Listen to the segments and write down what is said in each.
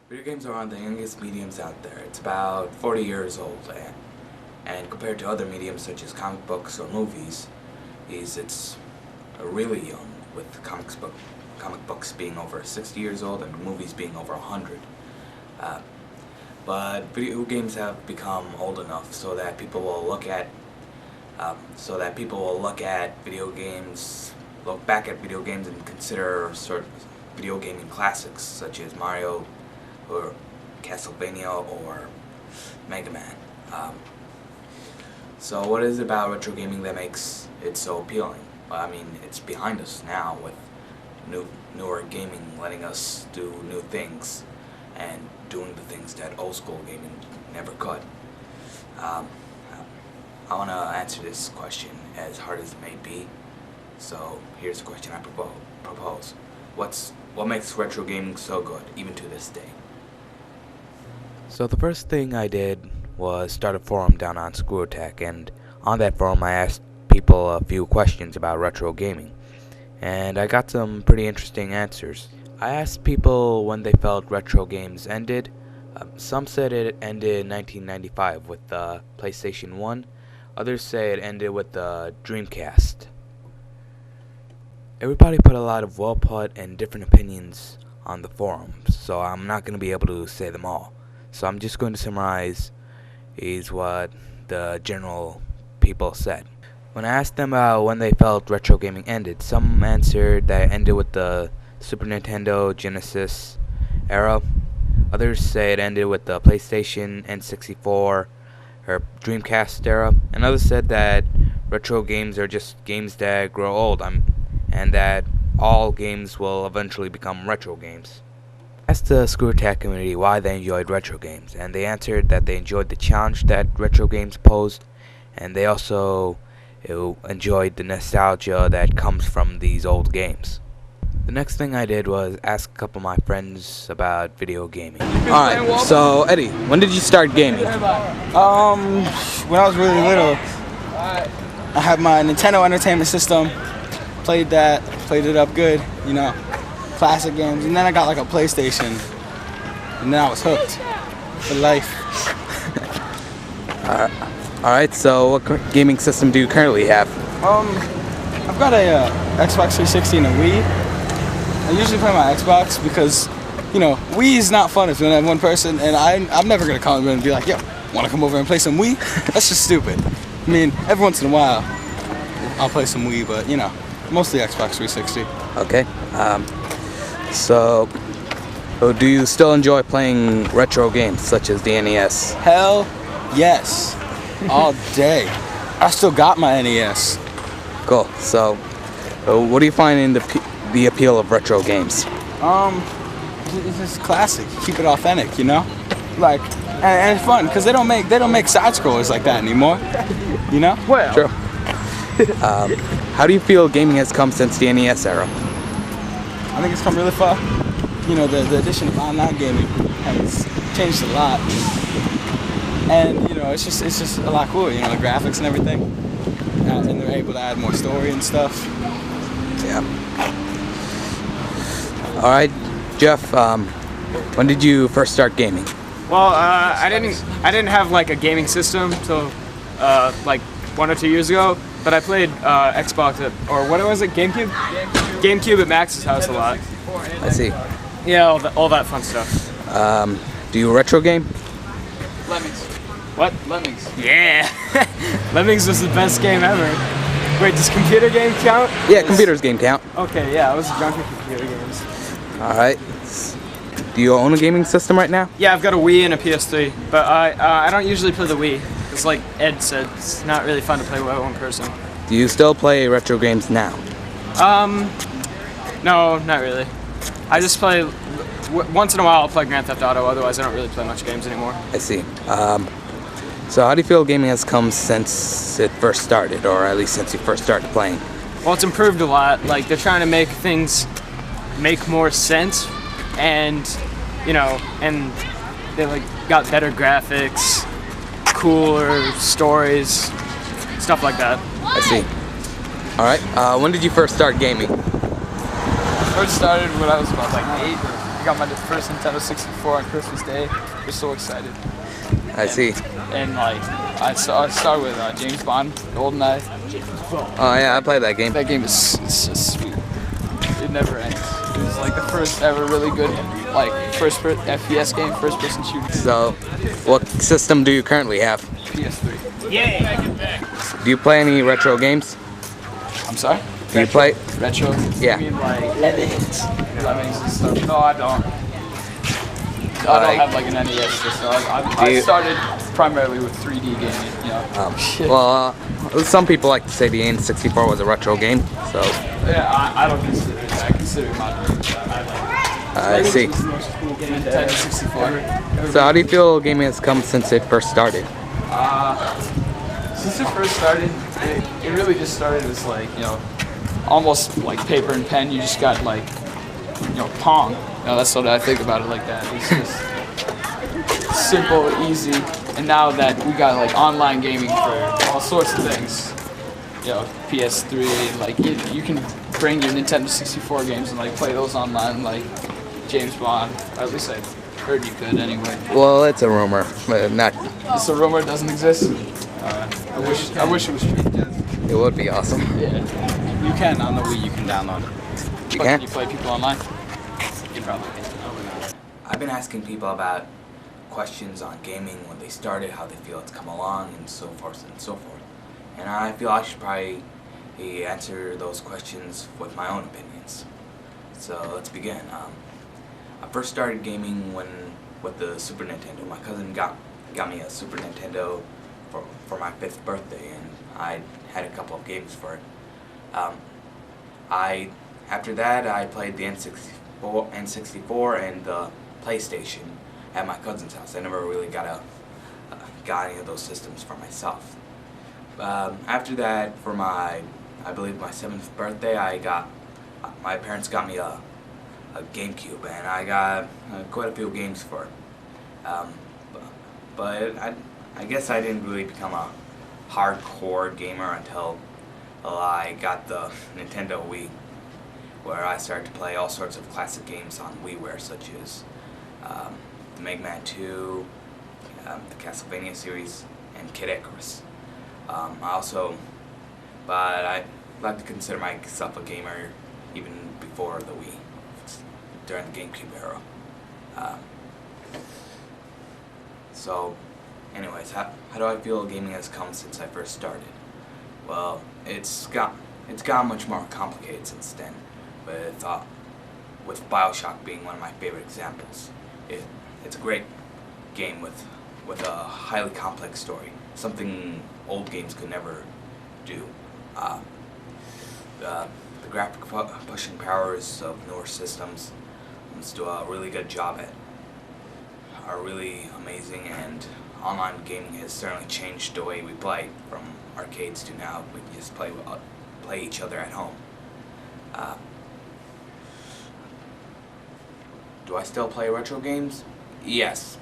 Video games are one of the youngest mediums out there. It's about 40 years old, and compared to other mediums such as comic books or movies, it's really young, with comic books being over 60 years old and movies being over 100. But video games have become old enough so that people will look back at video games and consider sort of video gaming classics such as Mario or Castlevania or Mega Man. So what is it about retro gaming that makes it so appealing? Well, I mean, it's behind us now with newer gaming letting us do new things and doing the things that old school gaming never could. I want to answer this question as hard as it may be. So here's the question I propose. What makes retro gaming so good, even to this day? So the first thing I did was start a forum down on ScrewAttack, and on that forum I asked people a few questions about retro gaming, and I got some pretty interesting answers. I asked people when they felt retro games ended. Some said it ended in 1995 with the PlayStation 1. Others say it ended with the Dreamcast. Everybody put a lot of well put and different opinions on the forums, so I'm not going to be able to say them all. So I'm just going to summarize what the general people said. When I asked them when they felt retro gaming ended, some answered that it ended with the Super Nintendo Genesis era. Others say it ended with the PlayStation N64 or Dreamcast era. And others said that retro games are just games that grow old, and that all games will eventually become retro games. I asked the ScrewAttack community why they enjoyed retro games, and they answered that they enjoyed the challenge that retro games posed, and they also enjoyed the nostalgia that comes from these old games. The next thing I did was ask a couple of my friends about video gaming. Alright, so Eddie, when did you start gaming? When I was really little, I had my Nintendo Entertainment System, played it up good, classic games, and then I got like a PlayStation, and then I was hooked for life. Alright, so what gaming system do you currently have? I've got a Xbox 360 and a Wii. I usually play my Xbox because, Wii is not fun if you only have one person, and I'm never gonna call him and be like, yo, wanna come over and play some Wii? That's just stupid. I mean, every once in a while, I'll play some Wii, but, mostly Xbox 360. Okay. So do you still enjoy playing retro games such as the NES? Hell yes. All day. I still got my NES. Cool. So what do you find in the appeal of retro games? It's just classic. Keep it authentic, Like, and it's fun because they don't make side scrollers like that anymore. Well. True. How do you feel gaming has come since the NES era? I think it's come really far. The addition of online gaming has changed a lot, and it's just a lot cooler. The graphics and everything, and they're able to add more story and stuff. Yeah. All right, Jeff. When did you first start gaming? Well, I didn't have like a gaming system till like 1 or 2 years ago. But I played Xbox or what was it? GameCube? GameCube at Max's house a lot. I see. Yeah, all that fun stuff. Do you retro game? Lemmings. What? Lemmings. Yeah. Lemmings was the best game ever. Wait, does computer game count? Yeah, computer's game count. Okay, yeah, I was drunk at computer games. All right. Do you own a gaming system right now? Yeah, I've got a Wii and a PS3, but I don't usually play the Wii. It's like Ed said, it's not really fun to play with one person. Do you still play retro games now? No, not really. I just play, once in a while I'll play Grand Theft Auto, otherwise I don't really play much games anymore. I see. So how do you feel gaming has come since it first started, or at least since you first started playing? Well, it's improved a lot. Like, they're trying to make things make more sense, and, and they got better graphics, cooler stories, stuff like that. I see. Alright, when did you first start gaming? I first started when I was about 8 I got my first Nintendo 64 on Christmas Day. We're so excited. I see. And like, I started with James Bond, GoldenEye. Oh yeah, I played that game. That game is it's just sweet. It never ends. It was like the first ever really good like FPS game, first person shooting. So, what system do you currently have? PS3. Yeah. Do you play any retro games? I'm sorry? Do you play? Retro? Yeah. You mean like Lemmings and stuff? No, I don't. I don't have like an NES system. I started primarily with 3D gaming, you know. Well, some people like to say the N64 was a retro game, so. Yeah, I don't consider it. I consider it modern. I see. Nintendo 64. So how do you feel gaming has come since it first started? Since it first started, it really just started as like, you know, almost like paper and pen. You just got like, you know, Pong. You know, that's what I think about it like that. It's just simple, easy. And now that we got like online gaming for all sorts of things, you know, PS3, like you can bring your Nintendo 64 games and like play those online, like James Bond. Or at least I heard you could anyway. Well, it's a rumor, but not. It's a rumor, it doesn't exist. I wish it was true. It would be awesome. Yeah. You can on the Wii. You can download it. You But can? you play people online? You probably can. I've been asking people about questions on gaming, when they started, how they feel it's come along, and so forth and so forth. And I feel I should probably answer those questions with my own opinions. So let's begin. I first started gaming with the Super Nintendo. My cousin got me a Super Nintendo for my 5th birthday, and I had a couple of games for it. After that, I played the N64 and the PlayStation at my cousin's house. I never really got any of those systems for myself. After that, for I believe my 7th birthday, my parents got me a GameCube, and I got quite a few games for it. But I guess I didn't really become a hardcore gamer until I got the Nintendo Wii, where I started to play all sorts of classic games on WiiWare, such as the Mega Man 2, the Castlevania series, and Kid Icarus. But I like to consider myself a gamer even before the Wii, during the GameCube era. So, anyways, how do I feel gaming has come since I first started? Well, it's gotten much more complicated since then, with BioShock being one of my favorite examples. It's a great game with a highly complex story, something old games could never do. The graphic pushing powers of newer systems do a really good job at are really amazing, and online gaming has certainly changed the way we play from arcades to now. We can just play each other at home. Do I still play retro games? Yes.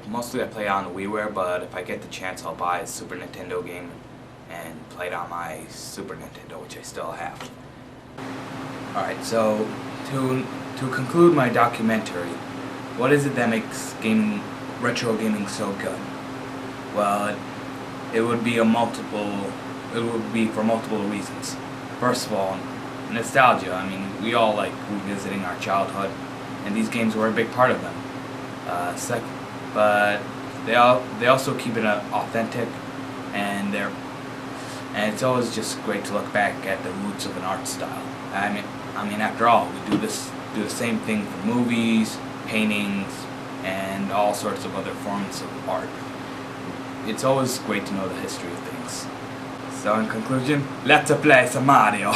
Mostly I play on the WiiWare, but if I get the chance, I'll buy a Super Nintendo game and play it on my Super Nintendo, which I still have. Alright, so to conclude my documentary, what is it that makes retro gaming so good? Well, it would be for multiple reasons. First of all, nostalgia. I mean, we all like revisiting our childhood, and these games were a big part of them. But they also keep it authentic, and it's always just great to look back at the roots of an art style. I mean, after all, we do the same thing for movies, paintings, and all sorts of other forms of art. It's always great to know the history of things. So in conclusion, let's play some Mario!